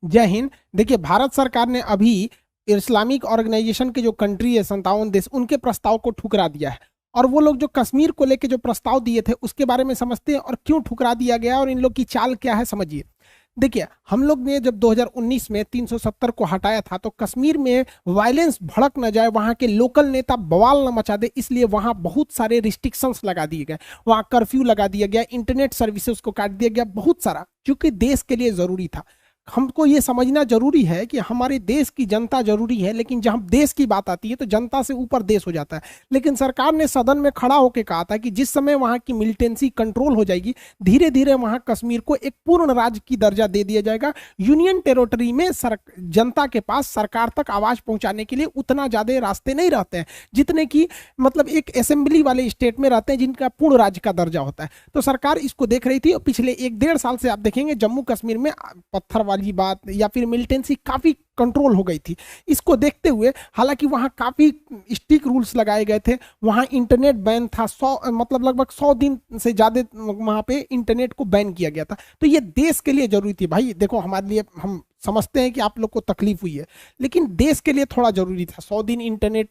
जय हिंद। देखिए, भारत सरकार ने अभी इस्लामिक ऑर्गेनाइजेशन के जो कंट्री है 57 देश, उनके प्रस्ताव को ठुकरा दिया है। और वो लोग जो कश्मीर को लेके जो प्रस्ताव दिए थे उसके बारे में समझते हैं और क्यों ठुकरा दिया गया और इन लोग की चाल क्या है, समझिए। देखिए, हम लोग ने जब 2019 में 370 को हटाया था तो कश्मीर में वायलेंस भड़क न जाए, वहां के लोकल नेता बवाल न मचा दे, इसलिए वहां बहुत सारे रिस्ट्रिक्शंस लगा दिए गए। वहां कर्फ्यू लगा दिया गया, इंटरनेट सर्विसेज को काट दिया गया, बहुत सारा, क्योंकि देश के लिए जरूरी था। हमको ये समझना जरूरी है कि हमारे देश की जनता जरूरी है, लेकिन जब देश की बात आती है तो जनता से ऊपर देश हो जाता है। लेकिन सरकार ने सदन में खड़ा होकर कहा था कि जिस समय वहां की मिलिटेंसी कंट्रोल हो जाएगी, धीरे धीरे वहां कश्मीर को एक पूर्ण राज्य की दर्जा दे दिया जाएगा। यूनियन टेरिटरी में जनता के पास सरकार तक आवाज पहुंचाने के लिए उतना ज्यादा रास्ते नहीं रहते हैं जितने की मतलब एक असेंबली वाले स्टेट में रहते हैं जिनका पूर्ण राज्य का दर्जा होता है। तो सरकार इसको देख रही थी और पिछले 1-1.5 साल से आप देखेंगे जम्मू कश्मीर में पत्थर वाली बात या फिर मिलिटेंसी काफी कंट्रोल हो गई थी। इसको देखते हुए हालांकि वहां काफी स्ट्रिक्ट रूल्स लगाए गए थे, वहां इंटरनेट बैन था, 100 मतलब लगभग 100 दिन से ज्यादा वहां पे इंटरनेट को बैन किया गया था। तो ये देश के लिए जरूरी थी। भाई देखो, हमारे लिए, हम समझते हैं कि आप लोग को तकलीफ हुई है, लेकिन देश के लिए थोड़ा जरूरी था। 100 दिन इंटरनेट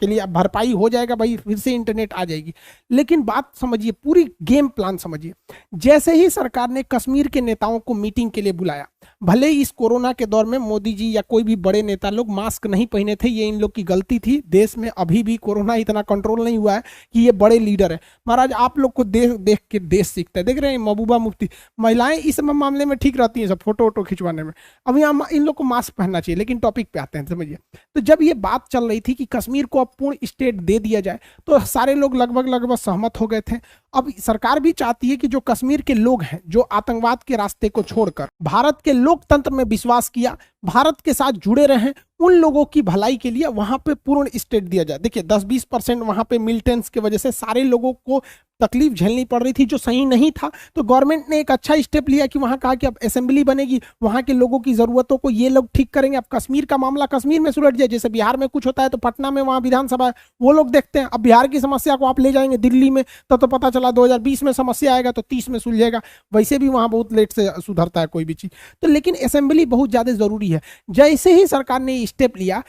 के लिए भरपाई हो जाएगा भाई, फिर से इंटरनेट आ जाएगी। लेकिन बात समझिए, पूरी गेम प्लान समझिए। जैसे ही सरकार ने कश्मीर के नेताओं को मीटिंग के लिए बुलाया, भले ही इस कोरोना के दौर में मोदी जी या कोई भी बड़े नेता लोग मास्क नहीं पहने थे, ये इन लोग की गलती थी। देश में अभी भी कोरोना इतना कंट्रोल नहीं हुआ है कि ये बड़े लीडर है। महाराज, आप लोग को देख देख के देश सीखता है। देख रहे हैं महबूबा मुफ्ती, महिलाएं इस मामले में ठीक रहती हैं, सब फोटो वोटो खिंचवाने में। अब यहाँ इन लोग को मास्क पहनना चाहिए। लेकिन टॉपिक पे आते हैं, समझिए। तो जब ये बात चल रही थी कि कश्मीर को अब पूर्ण स्टेट दे दिया जाए, तो सारे लोग लगभग सहमत हो गए थे। अब सरकार भी चाहती है कि जो कश्मीर के लोग हैं, जो आतंकवाद के रास्ते को छोड़कर भारत के लोकतंत्र में विश्वास किया, भारत के साथ जुड़े रहे, उन लोगों की भलाई के लिए वहां पे पूर्ण स्टेट दिया जाए। देखिए, 10-20% वहां पे मिलिटेंट्स की वजह से सारे लोगों को तकलीफ झेलनी पड़ रही थी, जो सही नहीं था। तो गवर्नमेंट ने एक अच्छा स्टेप लिया कि वहां कहा कि अब असेंबली बनेगी, वहां के लोगों की जरूरतों को ये लोग ठीक करेंगे। अब कश्मीर का मामला कश्मीर में सुलझ जाए, जैसे बिहार में कुछ होता है तो पटना में वहां विधानसभा है, वो लोग देखते हैं। अब बिहार की समस्या को आप ले जाएंगे दिल्ली में, तो पता चला 2020 में समस्या आएगा तो 30 में सुलझेगा। वैसे भी वहां बहुत लेट से सुधरता है कोई भी चीज। तो लेकिन असेंबली बहुत ज्यादा जरूरी है। जैसे ही सरकार ने स्टेप लिया,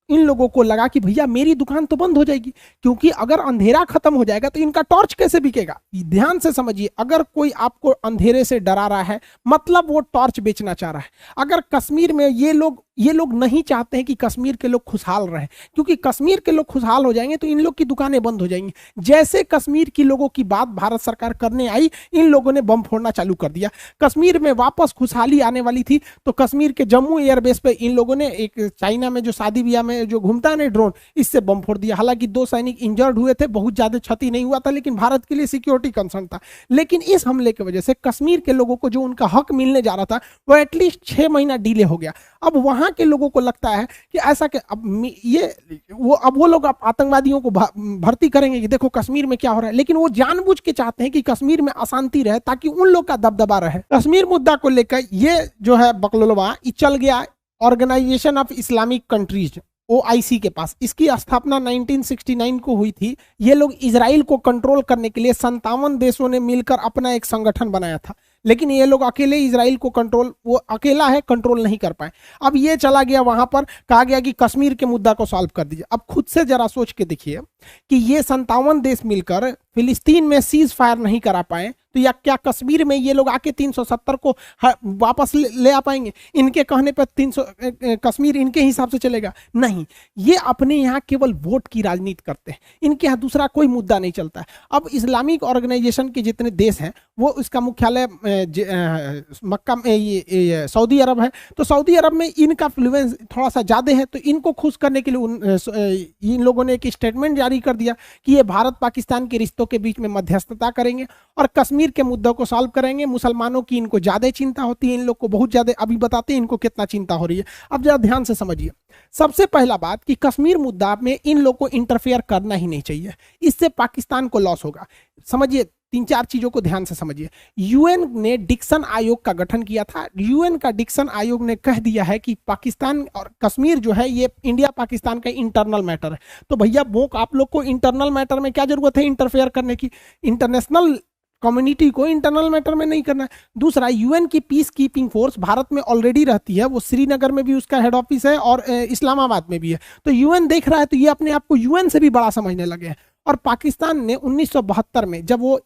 इन लोगों को लगा कि भैया मेरी दुकान तो बंद हो जाएगी, क्योंकि अगर अंधेरा खत्म हो जाएगा तो इनका टॉर्च कैसे बिकेगा। ध्यान से समझिए, अगर कोई आपको अंधेरे से डरा रहा है, मतलब वो टॉर्च बेचना चाह रहा है। अगर कश्मीर में ये लोग नहीं चाहते हैं कि कश्मीर के लोग खुशहाल रहें, क्योंकि कश्मीर के लोग खुशहाल हो जाएंगे तो इन लोग की दुकानें बंद हो जाएंगी। जैसे कश्मीर की लोगों की बात भारत सरकार करने आई, इन लोगों ने बम फोड़ना चालू कर दिया। कश्मीर में वापस खुशहाली आने वाली थी तो कश्मीर के जम्मू एयरबेस पे इन लोगों ने एक चाइना में जो शादी ब्याह में जो घूमता है ना ड्रोन, इससे बम फोड़ दिया। हालांकि 2 सैनिक इंजर्ड हुए थे, बहुत ज्यादा क्षति नहीं हुआ था, लेकिन भारत के लिए सिक्योरिटी कंसर्न था। लेकिन इस हमले की वजह से कश्मीर के लोगों को जो उनका हक मिलने जा रहा था वो एटलीस्ट 6 महीना डिले हो गया। अब वहां के लोगों को लगता है कि ऐसा कि अब वो लोग आतंकवादियों को भर्ती करेंगे कि देखो कश्मीर में क्या हो रहा है। लेकिन वो जानबूझ के चाहते हैं कि कश्मीर में अशांति रहे ताकि उन लोग का दबदबा रहे। कश्मीर मुद्दा को लेकर ये जो है बकलोलवा चल गया Organisation of Islamic Countries, OIC के पास। इसकी स्थापना 1969 को हुई थी। ये लोग इजराइल को कंट्रोल करने के लिए 57 देशों ने मिलकर अपना एक संगठन बनाया था, लेकिन ये लोग अकेले इजराइल को वो अकेला है, कंट्रोल नहीं कर पाए। अब ये चला गया वहां पर, कहा गया कि कश्मीर के मुद्दा को सॉल्व कर दीजिए। अब खुद से जरा सोच के देखिए कि ये 57 देश मिलकर फिलिस्तीन में सीज फायर नहीं करा पाए, तो या क्या कश्मीर में ये लोग आके 370 को वापस ले आ पाएंगे? इनके कहने पर 300 कश्मीर इनके हिसाब से चलेगा? नहीं। ये अपने यहाँ केवल वोट की राजनीति करते हैं, इनके यहाँ दूसरा कोई मुद्दा नहीं चलता है। अब इस्लामिक ऑर्गेनाइजेशन के जितने देश हैं, वो इसका मुख्यालय मक्का में ये सऊदी अरब है। तो सऊदी अरब में इनका इन्फ्लुएंस थोड़ा सा ज्यादा है, तो इनको खुश करने के लिए इन लोगों ने एक स्टेटमेंट जारी कर दिया कि ये भारत पाकिस्तान के रिश्तों के बीच में मध्यस्थता करेंगे और कश्मीर के मुद्दों को सॉल्व करेंगे। मुसलमानों की इनको ज्यादा चिंता होती है, इन लोग को बहुत ज्यादा। अभी बताते हैं इनको कितना चिंता हो रही है। अब जरा ध्यान से समझिए। सबसे पहला बात कि कश्मीर मुद्दा में इन लोग को इंटरफेयर करना ही नहीं चाहिए, इससे पाकिस्तान को लॉस होगा। समझिए, 3-4 चीजों को ध्यान से समझिए। यूएन ने डिक्सन आयोग का गठन किया था। यूएन का डिक्सन आयोग ने कह दिया है कि पाकिस्तान और कश्मीर जो है ये इंडिया पाकिस्तान का इंटरनल मैटर है। तो भैया वो आप लोग को इंटरनल मैटर में क्या जरूरत है इंटरफेयर करने की? इंटरनेशनल कम्युनिटी को इंटरनल मैटर में नहीं करना है। दूसरा, यूएन की पीस कीपिंग फोर्स भारत में ऑलरेडी रहती है, वो श्रीनगर में भी उसका हेड ऑफिस है और इस्लामाबाद में भी है। तो यूएन देख रहा है तो ये अपने आप को यूएन से भी बड़ा समझने लगे हैं। और पाकिस्तान ने 1972 में जब वो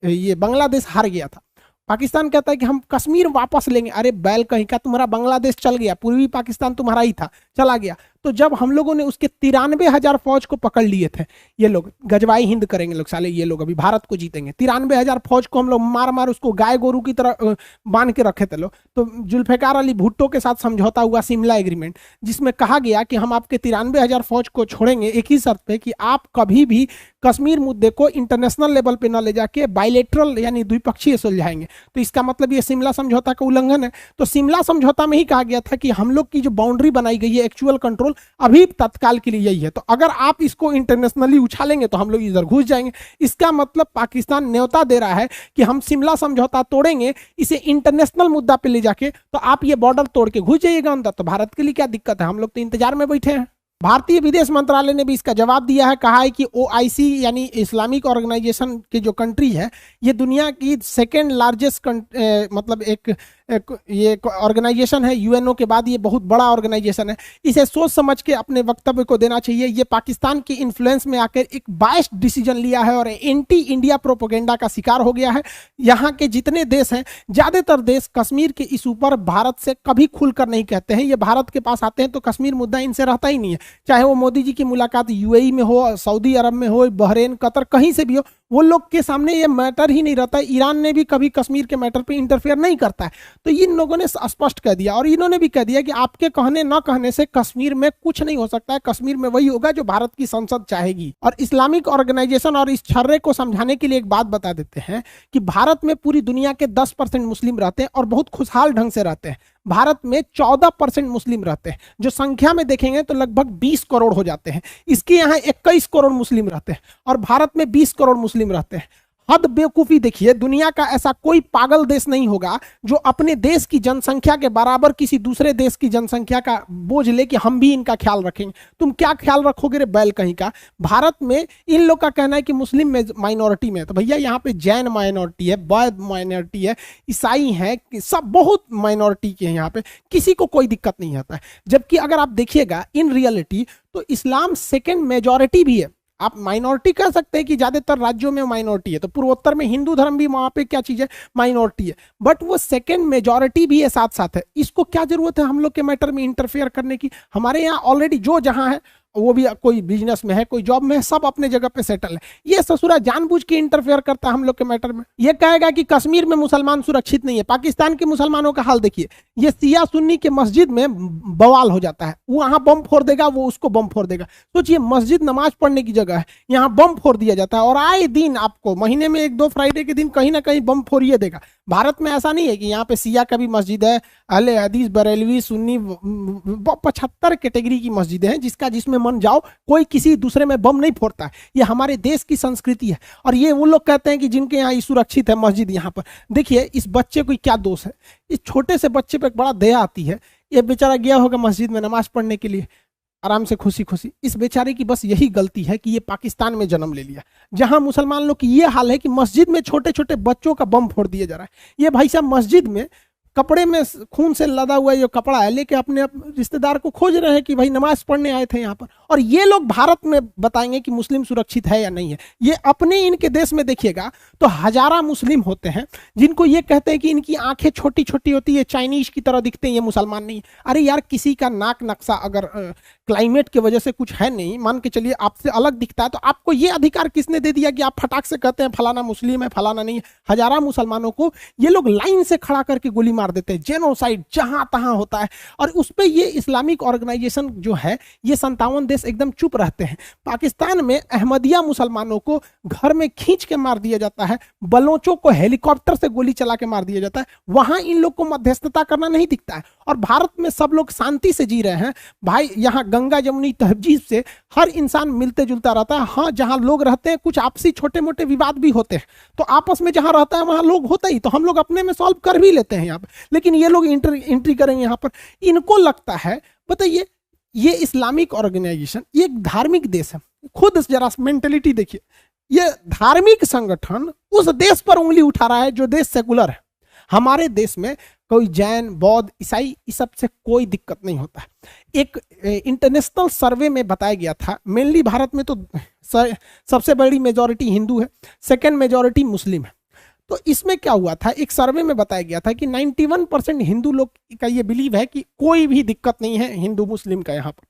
ये बांग्लादेश हार गया था, पाकिस्तान कहता है कि हम कश्मीर वापस लेंगे। अरे बैल कहीं का, तुम्हारा बांग्लादेश चल गया, पूर्वी पाकिस्तान तुम्हारा ही था, चला गया। तो जब हम लोगों ने उसके 93,000 फौज को पकड़ लिए थे, ये लोग गजवाई हिंद करेंगे लोग साले, ये लोग अभी भारत को जीतेंगे, 93,000 फौज को हम लोग मार मार उसको गाय गोरू की तरह बांध के रखे थे लोग। तो जुल्फिकार अली भुट्टो के साथ समझौता हुआ शिमला एग्रीमेंट, जिसमें कहा गया कि हम आपके 93,000 फौज को छोड़ेंगे एक ही शर्त पे कि आप कभी भी कश्मीर मुद्दे को इंटरनेशनल लेवल पे न ले जाके बायलैटरल यानी द्विपक्षीय सुलझाएंगे। तो इसका मतलब ये शिमला समझौता का उल्लंघन है। तो शिमला समझौता में ही कहा गया था कि हम लोग की जो बाउंड्री बनाई गई है एक्चुअल कंट्रोल अभी तत्काल के लिए यही है, तो अगर आप इसको इंटरनेशनली उछालेंगे तो हम लोग इधर घुस जाएंगे। इसका मतलब पाकिस्तान न्योता दे रहा है कि हम शिमला समझौता तोड़ेंगे, इसे इंटरनेशनल मुद्दा पे ले जाके, तो आप ये बॉर्डर तोड़ के घुस जाइएगा अंदर, तो भारत के लिए क्या दिक्कत है, हम लोग तो इंतजार में बैठे हैं। भारतीय विदेश मंत्रालय ने भी इसका जवाब दिया है, कहा है कि ओआईसी यानी इस्लामिक ऑर्गेनाइजेशन की जो कंट्री है, ये दुनिया की सेकेंड लार्जेस्ट मतलब एक ये ऑर्गेनाइजेशन है, यूएनओ के बाद ये बहुत बड़ा ऑर्गेनाइजेशन है। इसे सोच समझ के अपने वक्तव्य को देना चाहिए। ये पाकिस्तान की इन्फ्लुएंस में आकर एक बायस्ड डिसीजन लिया है और एंटी इंडिया प्रोपोगेंडा का शिकार हो गया है। यहाँ के जितने देश हैं, ज़्यादातर देश कश्मीर के इस ऊपर भारत से कभी खुलकर नहीं कहते हैं। ये भारत के पास आते हैं तो कश्मीर मुद्दा इनसे रहता ही नहीं है, चाहे वो मोदी जी की मुलाकात यूएई में हो, सऊदी अरब में हो, बहरीन, कतर, कहीं से भी हो, वो लोग के सामने ये मैटर ही नहीं रहता है। ईरान ने भी कभी कश्मीर के मैटर पे इंटरफेयर नहीं करता है। तो इन लोगों ने स्पष्ट कह दिया और इन्होंने भी कह दिया कि आपके कहने न कहने से कश्मीर में कुछ नहीं हो सकता है, कश्मीर में वही होगा जो भारत की संसद चाहेगी। और इस्लामिक ऑर्गेनाइजेशन और इस छर्रे को समझाने के लिए एक बात बता देते हैं कि भारत में पूरी दुनिया के 10% मुस्लिम रहते हैं और बहुत खुशहाल ढंग से रहते हैं। भारत में 14% मुस्लिम रहते हैं, जो संख्या में देखेंगे तो लगभग 20 करोड़ हो जाते हैं। इसके यहाँ 21 करोड़ मुस्लिम रहते हैं और भारत में 20 करोड़ मुस्लिम रहते हैं। हद बेवकूफी देखिए, दुनिया का ऐसा कोई पागल देश नहीं होगा जो अपने देश की जनसंख्या के बराबर किसी दूसरे देश की जनसंख्या का बोझ ले कि हम भी इनका ख्याल रखेंगे। तुम क्या ख्याल रखोगे रे बैल कहीं का। भारत में इन लोग का कहना है कि मुस्लिम में माइनॉरिटी में है, तो भैया यहाँ पे जैन माइनॉरिटी है, बौद्ध माइनॉरिटी है, ईसाई है, सब बहुत माइनॉरिटी के हैं यहाँ पे, किसी को कोई दिक्कत नहीं आता है। जबकि अगर आप देखिएगा इन रियलिटी तो इस्लाम सेकेंड मेजॉरिटी भी है। आप माइनॉरिटी कह सकते हैं कि ज्यादातर राज्यों में माइनॉरिटी है, तो पूर्वोत्तर में हिंदू धर्म भी वहां पे क्या चीज है, माइनॉरिटी है, बट वो सेकंड मेजॉरिटी भी है साथ साथ है। इसको क्या जरूरत है हम लोग के मैटर में इंटरफेयर करने की। हमारे यहाँ ऑलरेडी जो जहां है वो भी, कोई बिजनेस में है, कोई जॉब में है, सब अपने जगह पे सेटल है। ये ससुरा जानबूझ के इंटरफेयर करता है हम लोग के मैटर में। ये कहेगा कि कश्मीर में मुसलमान सुरक्षित नहीं है। पाकिस्तान के मुसलमानों का हाल देखिए, ये सिया सुन्नी के मस्जिद में बवाल हो जाता है, वो वहां बम फोड़ देगा, वो उसको बम फोड़ देगा। सोचिए, मस्जिद नमाज पढ़ने की जगह है, यहाँ बम फोड़ दिया जाता है और आए दिन आपको महीने में 1-2 फ्राइडे के दिन कहीं ना कहीं बम फोड़िए देगा। भारत में ऐसा नहीं है कि यहाँ पे सिया का भी मस्जिद है, अहले हदीस, बरेलवी, सुन्नी, 75 कैटेगरी की मस्जिदें हैं, जिसमें मन जाओ, कोई किसी दूसरे में बम नहीं फोड़ता है। ये हमारे देश की संस्कृति है। और ये वो लोग कहते हैं कि जिनके यहाँ सुरक्षित है मस्जिद, यहाँ पर देखिए इस बच्चे को क्या दोष है। इस छोटे से बच्चे पे बड़ा दया आती है। ये बेचारा गया होगा मस्जिद में नमाज पढ़ने के लिए, आराम से खुशी खुशी। इस बेचारे की बस यही गलती है कि ये पाकिस्तान में जन्म ले लिया, जहां मुसलमान लोग की ये हाल है कि मस्जिद में छोटे छोटे बच्चों का बम फोड़ दिया जा रहा है। ये भाई साहब मस्जिद में कपड़े में खून से लदा हुआ जो कपड़ा है लेके अपने रिश्तेदार को खोज रहे हैं कि भाई नमाज पढ़ने आए थे यहाँ पर। और ये लोग भारत में बताएंगे कि मुस्लिम सुरक्षित है या नहीं है। ये अपने इनके देश में देखिएगा तो हजारा मुस्लिम होते हैं जिनको ये कहते हैं कि इनकी आंखें छोटी छोटी होती है, चाइनीज की तरह दिखते हैं, ये मुसलमान नहीं। अरे यार, किसी का नाक नक्शा अगर क्लाइमेट की वजह से कुछ है नहीं, मान के चलिए आपसे अलग दिखता है, तो आपको ये अधिकार किसने दे दिया कि आप फटाक से कहते हैं फलाना मुस्लिम है, फलाना नहीं है। हजारा मुसलमानों को ये लोग लाइन से खड़ा करके गोली मार देते हैं, जेनोसाइड जहां तहां होता है। और उस पर ये इस्लामिक ऑर्गेनाइजेशन जो है, ये 57 देश एकदम चुप रहते हैं। पाकिस्तान में अहमदिया मुसलमानों को घर में खींच के मार दिया जाता है, बलोचों को हेलीकॉप्टर से गोली चला के मार दिया जाता है। वहां इन लोग को मध्यस्थता करना नहीं दिखता है। और भारत में सब लोग शांति से जी रहे हैं भाई। यहाँ गंगा जमुनी तहजीब से हर इंसान मिलते जुलता रहता है। हाँ, जहां लोग रहते हैं कुछ आपसी छोटे मोटे विवाद भी होते हैं, तो आपस में जहां रहता है वहां लोग होता ही, तो हम लोग अपने में सॉल्व कर भी लेते हैं यहाँ पर। लेकिन ये लोग एंट्री करेंगे यहाँ पर। इनको लगता है, बताइए, ये इस्लामिक ऑर्गेनाइजेशन ये एक धार्मिक देश है। खुद जरा मेंटेलिटी देखिए, ये धार्मिक संगठन उस देश पर उंगली उठा रहा है जो देश सेकुलर है। हमारे देश में कोई जैन, बौद्ध, ईसाई, इस सब से कोई दिक्कत नहीं होता है। एक इंटरनेशनल सर्वे में बताया गया था, मेनली भारत में तो सबसे बड़ी मेजॉरिटी हिंदू है, सेकेंड मेजॉरिटी मुस्लिम है। तो इसमें क्या हुआ था, एक सर्वे में बताया गया था कि 91% हिंदू लोग का ये बिलीव है कि कोई भी दिक्कत नहीं है हिंदू मुस्लिम का यहाँ पर,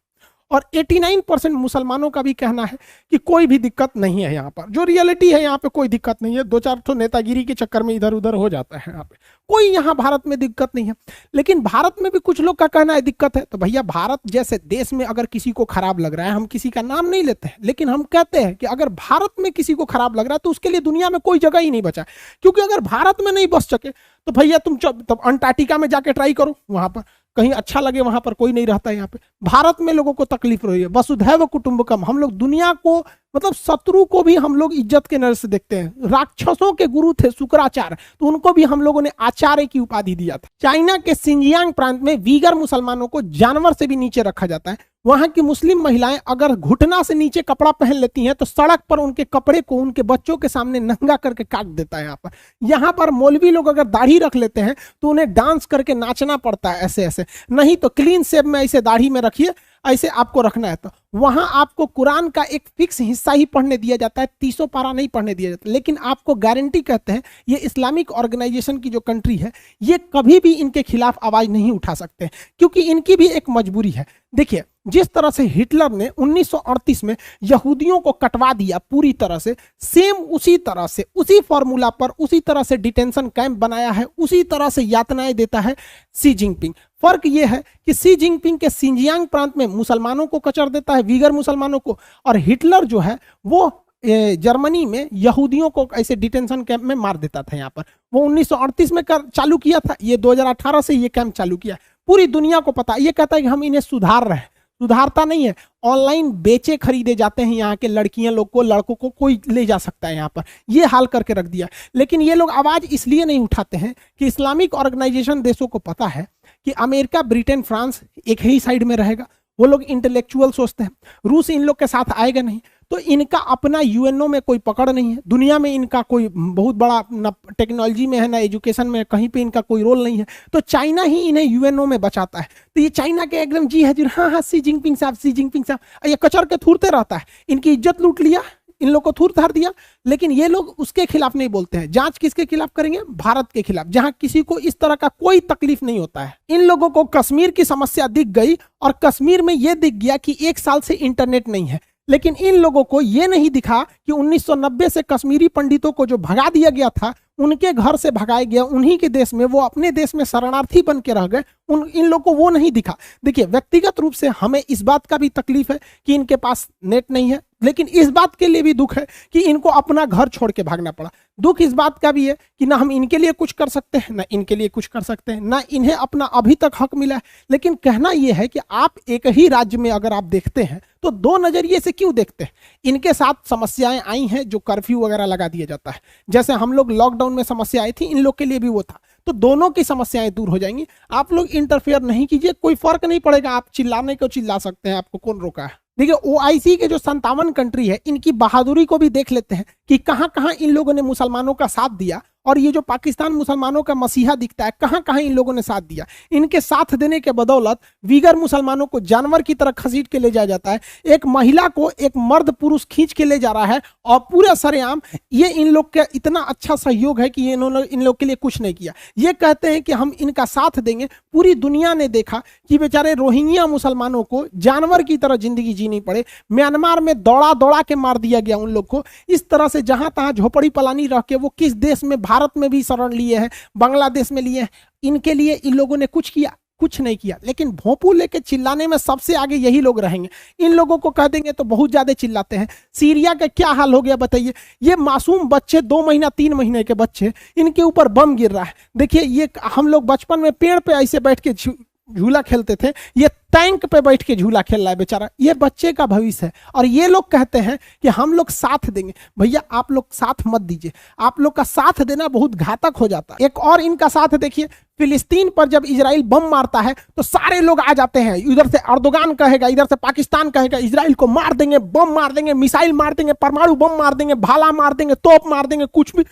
और 89% मुसलमानों का भी कहना है कि कोई भी दिक्कत नहीं है यहाँ पर। जो रियलिटी है यहाँ पे कोई दिक्कत नहीं है, दो चार तो नेतागिरी के चक्कर में इधर उधर हो जाता है, यहाँ पे कोई यहाँ भारत में दिक्कत नहीं है। लेकिन भारत में भी कुछ लोग का कहना है दिक्कत है। तो भैया भारत जैसे देश में अगर किसी को खराब लग रहा है, हम किसी का नाम नहीं लेते हैं, लेकिन हम कहते हैं कि अगर भारत में किसी को खराब लग रहा है तो उसके लिए दुनिया में कोई जगह ही नहीं बचा। क्योंकि अगर भारत में नहीं बच सके तो भैया तुम तब अंटार्कटिका में जाके ट्राई करो, वहां पर कहीं अच्छा लगे, वहां पर कोई नहीं रहता है। यहाँ पे भारत में लोगों को तकलीफ रही है, वसुधैव कुटुंबकम, हम लोग दुनिया को मतलब शत्रु को भी हम लोग इज्जत के नजर से देखते हैं। राक्षसों के गुरु थे शुक्राचार्य, तो उनको भी हम लोगों ने आचार्य की उपाधि दिया था। चाइना के सिंजियांग प्रांत में वीगर मुसलमानों को जानवर से भी नीचे रखा जाता है। वहां की मुस्लिम महिलाएं अगर घुटना से नीचे कपड़ा पहन लेती हैं तो सड़क पर उनके कपड़े को उनके बच्चों के सामने नंगा करके काट देता है। यहाँ पर मौलवी लोग अगर दाढ़ी रख लेते हैं तो उन्हें डांस करके नाचना पड़ता है ऐसे ऐसे, नहीं तो क्लीन शेप में ऐसे दाढ़ी में रखिए, ऐसे आपको रखना है। तो वहां आपको कुरान का एक फिक्स हिस्सा ही पढ़ने दिया जाता है, 30 पारा नहीं पढ़ने दिया जाता। लेकिन आपको गारंटी कहते हैं ये इस्लामिक ऑर्गेनाइजेशन की जो कंट्री है ये कभी भी इनके खिलाफ आवाज नहीं उठा सकते, क्योंकि इनकी भी एक मजबूरी है। देखिए जिस तरह से हिटलर ने 1938 में यहूदियों को कटवा दिया पूरी तरह से, सेम उसी तरह से उसी फॉर्मूला पर उसी तरह से डिटेंशन कैंप बनाया है, उसी तरह से यातनाएं देता है शी जिनपिंग। फर्क यह है कि शी जिनपिंग के सिंजियांग प्रांत में मुसलमानों को कचर देता है, वीगर मुसलमानों को, और हिटलर जो है वो जर्मनी में यहूदियों को ऐसे डिटेंशन कैंप में मार देता था। यहाँ पर वो 1938 में चालू किया था, ये 2018 से ये कैंप चालू किया। पूरी दुनिया को पता, ये कहता है कि हम इन्हें सुधार रहे हैं, सुधारता नहीं है। ऑनलाइन बेचे खरीदे जाते हैं यहाँ के लड़कियां लोग को, लड़कों को कोई ले जा सकता है यहाँ पर, ये हाल करके रख दिया। लेकिन ये लोग आवाज इसलिए नहीं उठाते हैं कि इस्लामिक ऑर्गेनाइजेशन देशों को पता है कि अमेरिका, ब्रिटेन, फ्रांस एक ही साइड में रहेगा। वो लोग इंटेलेक्चुअल सोचते हैं, रूस इन लोग के साथ आएगा नहीं, तो इनका अपना यूएनओ में कोई पकड़ नहीं है, दुनिया में इनका कोई बहुत बड़ा न टेक्नोलॉजी में है ना एजुकेशन में, कहीं पे इनका कोई रोल नहीं है। तो चाइना ही इन्हें यूएनओ में बचाता है। तो ये चाइना के एकदम जी है, हाँ हाँ शी जिनपिंग साहब, शी जिनपिंग साहब, ये कचर के थूरते रहता है, इनकी इज्जत लूट लिया, इन लोग को थूर थार दिया। लेकिन ये लोग उसके खिलाफ नहीं बोलते हैं। जांच किसके खिलाफ करेंगे? भारत के खिलाफ, जहां किसी को इस तरह का कोई तकलीफ नहीं होता है। इन लोगों को कश्मीर की समस्या दिख गई और कश्मीर में यह दिख गया कि 1 साल से इंटरनेट नहीं है। लेकिन इन लोगों को यह नहीं दिखा कि 1990 से कश्मीरी पंडितों को जो भगा दिया गया था, उनके घर से भगाया गया, उन्हीं के देश में, वो अपने देश में शरणार्थी बन के रह गए, इन लोगों को वो नहीं दिखा। देखिए व्यक्तिगत रूप से हमें इस बात का भी तकलीफ है कि इनके पास नेट नहीं है, लेकिन इस बात के लिए भी दुख है कि इनको अपना घर छोड़ के भागना पड़ा। दुख इस बात का भी है कि ना हम इनके लिए कुछ कर सकते हैं, ना इनके लिए कुछ कर सकते हैं, ना इन्हें अपना अभी तक हक मिला है। लेकिन कहना यह है कि आप एक ही राज्य में अगर आप देखते हैं तो दो नजरिए से क्यों देखते हैं? इनके साथ समस्याएं आई हैं, जो कर्फ्यू वगैरह लगा दिया जाता है, जैसे हम लोग लॉकडाउन में समस्या आई थी, इन लोग के लिए भी वो था। तो दोनों की समस्याएं दूर हो जाएंगी। आप लोग इंटरफेयर नहीं कीजिए, कोई फर्क नहीं पड़ेगा। आप चिल्लाने को चिल्ला सकते हैं, आपको कौन रोका है? देखिए ओआईसी के जो 57 कंट्री है, इनकी बहादुरी को भी देख लेते हैं कि कहां कहां इन लोगों ने मुसलमानों का साथ दिया। और ये जो पाकिस्तान मुसलमानों का मसीहा दिखता है, कहां कहां इन लोगों ने साथ दिया। इनके साथ देने के बदौलत वीगर मुसलमानों को जानवर की तरह खसीट के ले जाया जाता है। एक महिला को एक मर्द पुरुष खींच के ले जा रहा है और पूरे सरेआम। ये इन लोग का इतना अच्छा सहयोग है कि ये इन्होंने इन लोग के लिए कुछ नहीं किया। ये कहते हैं कि हम इनका साथ देंगे। पूरी दुनिया ने देखा कि बेचारे रोहिंग्या मुसलमानों को जानवर की तरह जिंदगी जीनी पड़े। म्यांमार में दौड़ा दौड़ा के मार दिया गया उन लोग को। इस तरह से जहां तहां झोपड़ी पलानी रह के वो किस देश में, भारत में भी शरण लिए हैं, बांग्लादेश में लिए हैं। इनके लिए इन लोगों ने कुछ किया? कुछ नहीं किया। लेकिन भोंपू लेके चिल्लाने में सबसे आगे यही लोग रहेंगे। इन लोगों को कह देंगे तो बहुत ज्यादा चिल्लाते हैं। सीरिया का क्या हाल हो गया बताइए। ये मासूम बच्चे, 2 महीना 3 महीने के बच्चे, इनके ऊपर बम गिर रहा है। देखिए ये हम लोग बचपन में पेड़ पे ऐसे बैठ के झूला खेलते थे, ये टैंक पे बैठ के झूला खेल रहा है बेचारा, ये बच्चे का भविष्य है। और ये लोग कहते हैं कि हम लोग साथ देंगे। भैया आप लोग साथ मत दीजिए, आप लोग का साथ देना बहुत घातक हो जाता है। एक और इनका साथ देखिए, फिलिस्तीन पर जब इजराइल बम मारता है तो सारे लोग आ जाते हैं, इधर से अर्दोगान कहेगा, इधर से पाकिस्तान कहेगा इजराइल को मार देंगे, बम मार देंगे, मिसाइल मार देंगे, परमाणु बम मार देंगे, भाला मार देंगे, तोप मार देंगे, कुछ भी।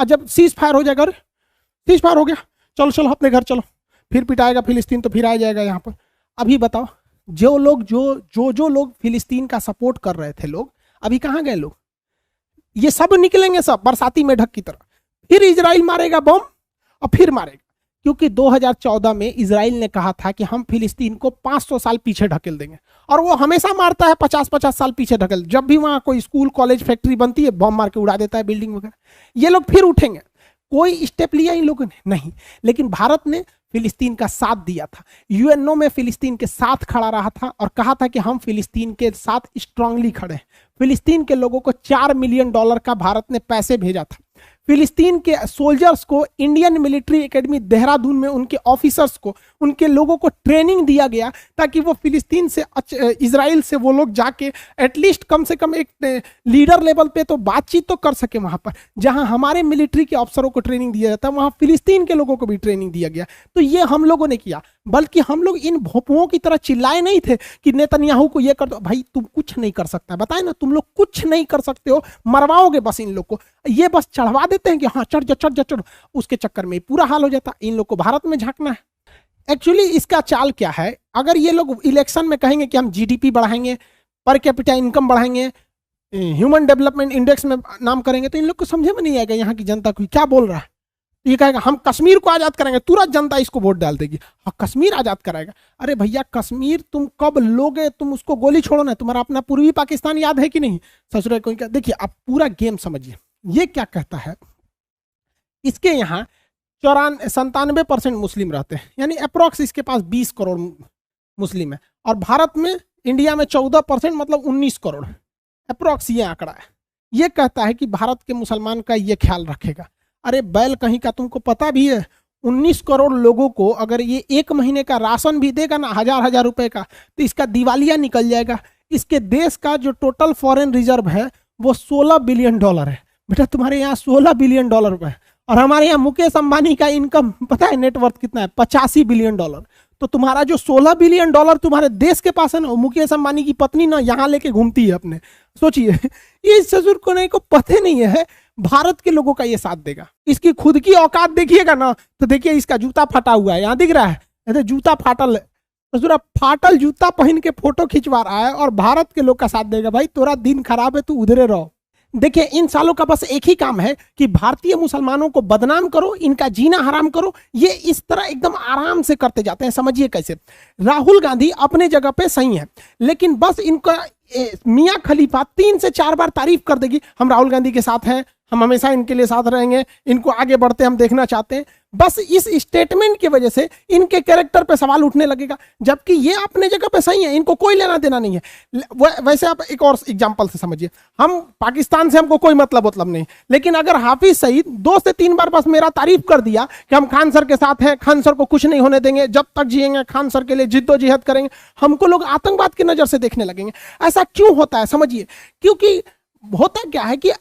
जब सीज फायर हो जाएगा, सीज फायर हो गया, चलो चलो अपने घर चलो, फिर पिटाएगा फिलिस्तीन तो फिर आ जाएगा यहाँ पर। अभी बताओ जो लोग जो लोग फिलिस्तीन का सपोर्ट कर रहे थे लोग, अभी कहाँ गए लोग? ये सब निकलेंगे सब बरसाती मेढक की तरह, फिर इजराइल मारेगा बम और फिर मारेगा। क्योंकि 2014 में इजराइल ने कहा था कि हम फिलिस्तीन को 500 साल पीछे ढकेल देंगे, और वो हमेशा मारता है 50-50 साल पीछे ढकेल। जब भी वहां कोई स्कूल कॉलेज फैक्ट्री बनती है बम मार के उड़ा देता है, बिल्डिंग वगैरह। ये लोग फिर उठेंगे, कोई स्टेप लिया इन लोगों ने नहीं, लेकिन भारत ने फिलिस्तीन का साथ दिया था, यूएनओ में फिलिस्तीन के साथ खड़ा रहा था और कहा था कि हम फिलिस्तीन के साथ स्ट्रांगली खड़े हैं। फिलिस्तीन के लोगों को $4 मिलियन का भारत ने पैसे भेजा था। फिलिस्तीन के सोल्जर्स को इंडियन मिलिट्री एकेडमी देहरादून में उनके ऑफिसर्स को, उनके लोगों को ट्रेनिंग दिया गया ताकि वो फिलिस्तीन से इजराइल से वो लोग जाके एटलीस्ट कम से कम एक लीडर लेवल पे तो बातचीत तो कर सके। वहां पर जहां हमारे मिलिट्री के अफसरों को ट्रेनिंग दिया जाता है, वहां फिलिस्तीन के लोगों को भी ट्रेनिंग दिया गया। तो ये हम लोगों ने किया, बल्कि हम लोग इन भोपुओं की तरह चिल्लाए नहीं थे कि नेतन्याहू को ये कर दो। भाई तुम कुछ नहीं कर सकता, बताए ना, तुम लोग कुछ नहीं कर सकते हो, मरवाओगे बस इन लोग को। ये बस चढ़वा देते हैं कि हाँ चढ़ जा चढ़ जा चढ़, उसके चक्कर में पूरा हाल हो जाता। इन लोग को भारत में झांकना है। एक्चुअली इसका चाल क्या है, अगर ये लोग इलेक्शन में कहेंगे कि हम जीडीपी बढ़ाएंगे, पर कैपिटा इनकम बढ़ाएंगे, ह्यूमन डेवलपमेंट इंडेक्स में नाम करेंगे, तो इन लोग को समझे में नहीं आएगा यहाँ की जनता को क्या बोल रहा है। ये कहेगा हम कश्मीर को आजाद कराएंगे, तुरंत जनता इसको वोट डाल देगी, हाँ कश्मीर आजाद कराएगा। अरे भैया कश्मीर तुम कब लोगे, तुम उसको गोली छोड़ो ना। तुम्हारा अपना पूर्वी पाकिस्तान याद है कि नहीं? ससुर कोई क्या, देखिए आप पूरा गेम समझिए। ये क्या कहता है, इसके यहाँ 97% मुस्लिम रहते हैं, यानी अप्रोक्स इसके पास 20 करोड़ मुस्लिम है, और भारत में इंडिया में 14% मतलब 19 करोड़ अप्रोक्स ये आंकड़ा है। ये कहता है कि भारत के मुसलमान का ये ख्याल रखेगा। अरे बैल कहीं का, तुमको पता भी है 19 करोड़ लोगों को अगर ये 1 महीने का राशन भी देगा ना, 1000 रुपए का, तो इसका दिवालिया निकल जाएगा। इसके देश का जो टोटल फॉरेन रिजर्व है वो $16 बिलियन है। बेटा तुम्हारे यहाँ $16 बिलियन है, और हमारे यहाँ मुकेश अंबानी का इनकम पता है नेटवर्थ कितना है? $85 बिलियन। तो तुम्हारा जो $16 बिलियन तुम्हारे देश के पास है ना, मुकेश अंबानी की पत्नी ना यहाँ लेके घूमती है अपने। सोचिए, ये ससुर को नहीं को पते नहीं है भारत के लोगों का ये साथ देगा। इसकी खुद की औकात देखिएगा ना, तो देखिए इसका जूता फटा हुआ है, यहाँ दिख रहा है, जूता फाटल है। ससुरा फाटल जूता पहन के फोटो खिंचवा रहा है और भारत के लोग का साथ देगा। भाई तोरा दिन खराब है, तू उधरे रहो। देखिए इन सालों का बस एक ही काम है कि भारतीय मुसलमानों को बदनाम करो, इनका जीना हराम करो। ये इस तरह एकदम आराम से करते जाते हैं। समझिए कैसे, राहुल गांधी अपने जगह पे सही है, लेकिन बस इनका मियां खलीफा 3 से 4 बार तारीफ कर देगी, हम राहुल गांधी के साथ हैं, हम हमेशा इनके लिए साथ रहेंगे, इनको आगे बढ़ते हम देखना चाहते हैं। बस इस स्टेटमेंट की वजह से इनके कैरेक्टर पे सवाल उठने लगेगा, जबकि ये अपने जगह पे सही है, इनको कोई लेना देना नहीं है। वैसे आप एक और एग्जांपल से समझिए, हम पाकिस्तान से हमको कोई मतलब नहीं, लेकिन अगर हाफिज सईद 2 से 3 बार बस मेरा तारीफ कर दिया कि हम खान सर के साथ हैं, खान सर को कुछ नहीं होने देंगे, जब तक जिएंगे खान सर के लिए जिद्दोजहद करेंगे, हमको लोग आतंकवाद की नजर से देखने लगेंगे। ऐसा क्यों होता है समझिए, क्योंकि होता क्या है कि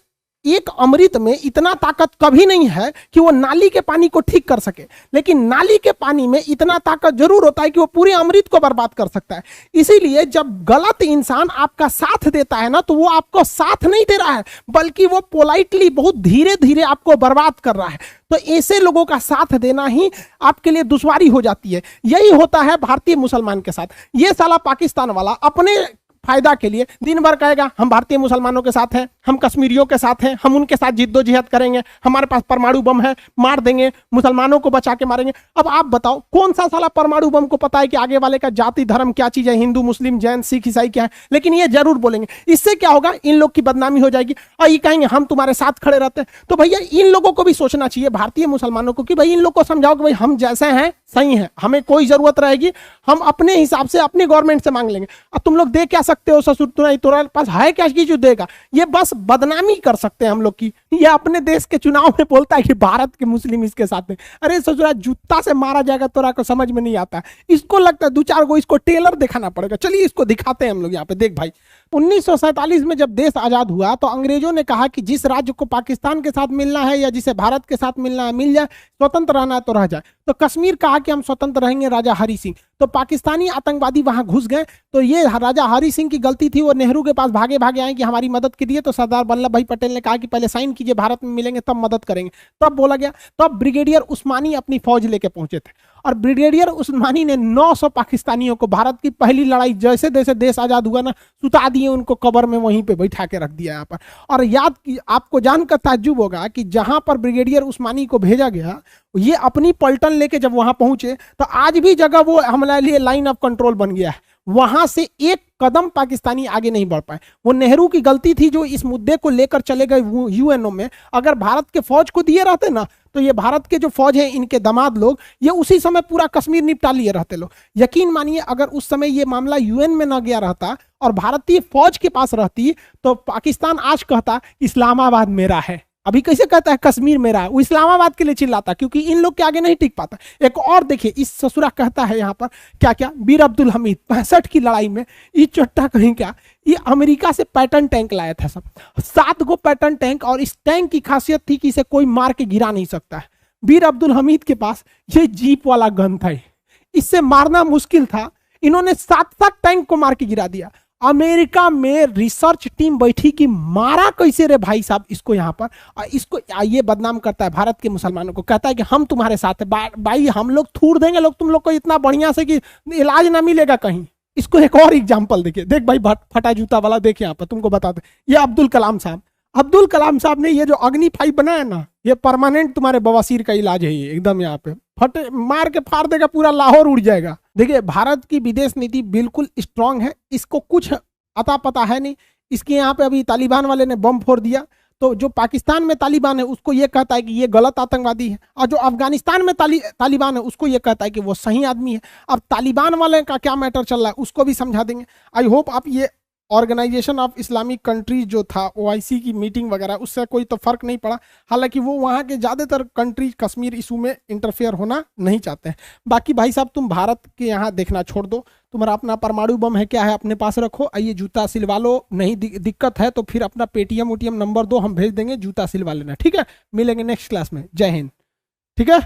एक अमृत में इतना ताकत कभी नहीं है कि वो नाली के पानी को ठीक कर सके, लेकिन नाली के पानी में इतना ताकत जरूर होता है कि वो पूरे अमृत को बर्बाद कर सकता है। इसीलिए जब गलत इंसान आपका साथ देता है ना, तो वो आपको साथ नहीं दे रहा है, बल्कि वो पोलाइटली बहुत धीरे धीरे आपको बर्बाद कर रहा है। तो ऐसे लोगों का साथ देना ही आपके लिए दुश्वारी हो जाती है। यही होता है भारतीय मुसलमान के साथ। ये साला पाकिस्तान वाला अपने फायदा के लिए दिन भर कहेगा हम भारतीय मुसलमानों के साथ हैं, हम कश्मीरियों के साथ हैं, हम उनके साथ जिद्दोजहद करेंगे, हमारे पास परमाणु बम है, मार देंगे, मुसलमानों को बचा के मारेंगे। अब आप बताओ कौन सा साला परमाणु बम को पता है कि आगे वाले का जाति धर्म क्या चीज है, हिंदू मुस्लिम जैन सिख ईसाई क्या है, लेकिन ये जरूर बोलेंगे। इससे क्या होगा, इन लोग की बदनामी हो जाएगी और ये कहेंगे हम तुम्हारे साथ खड़े रहते हैं। तो भैया इन लोगों को भी सोचना चाहिए, भारतीय मुसलमानों को, कि भाई इन लोग को समझाओ कि भाई हम जैसे हैं सही हैं, हमें कोई जरूरत रहेगी हम अपने हिसाब से अपनी गवर्नमेंट से मांग लेंगे। अब तुम लोग दे क्या सकते हो ससुर तुम्हारे पास है क्या कि जो देगा। ये बस बदनामी कर सकते हैं हम लोग की। ये अपने देश के चुनाव में बोलता है कि भारत के मुस्लिम इसके साथ में। अरे ससुरा जूता से मारा जाएगा, तोरा को समझ में नहीं आता। इसको लगता है 2-4 को इसको टेलर दिखाना पड़ेगा। चलिए इसको दिखाते हैं हम लोग यहाँ पे। देख भाई, 1947 में जब देश आजाद हुआ तो अंग्रेजों ने कहा कि जिस राज्य को पाकिस्तान के साथ मिलना है या जिसे भारत के साथ मिलना है मिल जाए, स्वतंत्र रहना है तो रह जाए। तो कश्मीर कहा कि हम स्वतंत्र रहेंगे, राजा हरि सिंह। तो पाकिस्तानी आतंकवादी वहां घुस गए। तो ये राजा हरि सिंह की गलती थी, वो नेहरू के पास भागे भागे आए कि हमारी मदद कीजिए। तो सरदार वल्लभ भाई पटेल ने कहा कि पहले साइन कीजिए, भारत में मिलेंगे तब मदद करेंगे। तब बोला गया। तब ब्रिगेडियर उस्मानी अपनी फौज लेके पहुंचे थे और ब्रिगेडियर उस्मानी ने 900 पाकिस्तानियों को भारत की पहली लड़ाई जैसे जैसे देश आजाद हुआ ना, सुता दिए उनको कब्र में, वहीं पे बैठा के रख दिया यहाँ पर। और याद की आपको जानकर ताज्जुब होगा कि जहां पर ब्रिगेडियर उस्मानी को भेजा गया, ये अपनी पलटन लेके जब वहां पहुंचे तो आज भी जगह वो हमारे लिए लाइन ऑफ कंट्रोल बन गया है। वहां से एक कदम पाकिस्तानी आगे नहीं बढ़ पाए। वो नेहरू की गलती थी जो इस मुद्दे को लेकर चले गए यूएनओ में। अगर भारत के फौज को दिए रहते ना, तो ये भारत के जो फौज है, इनके दामाद लोग, ये उसी समय पूरा कश्मीर निपटा लिए रहते लोग। यकीन मानिए, अगर उस समय ये मामला यूएन में न गया रहता और भारतीय फौज के पास रहती, तो पाकिस्तान आज कहता इस्लामाबाद मेरा है। अभी कैसे कहता है कश्मीर मेरा है? वो इस्लामाबाद के लिए चिल्लाता, क्योंकि इन लोग के आगे नहीं टिक पाता। एक और देखिए, इस ससुरा कहता है यहाँ पर क्या क्या, बीर अब्दुल हमीद 65 की लड़ाई में ये चट्टा कहीं क्या, ये अमेरिका से पैटर्न टैंक लाया था सब, 7 गो पैटर्न टैंक। और इस टैंक की खासियत थी कि इसे कोई मार के गिरा नहीं सकता है। बीर अब्दुल हमीद के पास ये जीप वाला गन था, इससे मारना मुश्किल था। इन्होंने 7 टैंक को मार के गिरा दिया। अमेरिका में रिसर्च टीम बैठी कि मारा कैसे रे भाई साहब इसको यहाँ पर। इसको ये बदनाम करता है भारत के मुसलमानों को, कहता है कि हम तुम्हारे साथ है। भाई हम लोग थूर देंगे लोग तुम लोग को इतना बढ़िया से कि इलाज ना मिलेगा कहीं। इसको एक और एग्जाम्पल देखिए, देख भाई फटा जूता वाला, देखिए यहाँ पर तुमको बताते, ये अब्दुल कलाम साहब। अब्दुल कलाम साहब ने ये जो अग्नि 5 बनाया ना, ये परमानेंट तुम्हारे बवासीर का इलाज है। ये एकदम यहाँ पे फटे मार के फाड़ देगा, पूरा लाहौर उड़ जाएगा। देखिए, भारत की विदेश नीति बिल्कुल स्ट्रांग है, इसको कुछ अता पता है नहीं। इसके यहाँ पे अभी तालिबान वाले ने बम फोड़ दिया, तो जो पाकिस्तान में तालिबान है उसको ये कहता है कि ये गलत आतंकवादी है, और जो अफगानिस्तान में तालिबान है उसको ये कहता है कि वो सही आदमी है। अब तालिबान वाले का क्या मैटर चल रहा है उसको भी समझा देंगे। आई होप आप ये ऑर्गेनाइजेशन ऑफ इस्लामिक कंट्रीज जो था, OIC की मीटिंग वगैरह, उससे कोई तो फर्क नहीं पड़ा। हालांकि वो वहाँ के ज़्यादातर कंट्रीज कश्मीर इशू में इंटरफेयर होना नहीं चाहते हैं। बाकी भाई साहब, तुम भारत के यहाँ देखना छोड़ दो, तुम्हारा अपना परमाणु बम है क्या है अपने पास रखो। आइए जूता सिलवा लो, नहीं दिक्कत है तो फिर अपना पेटीएम नंबर दो, हम भेज देंगे, जूता सिलवा लेना। ठीक है, मिलेंगे नेक्स्ट क्लास में। जय हिंद। ठीक है।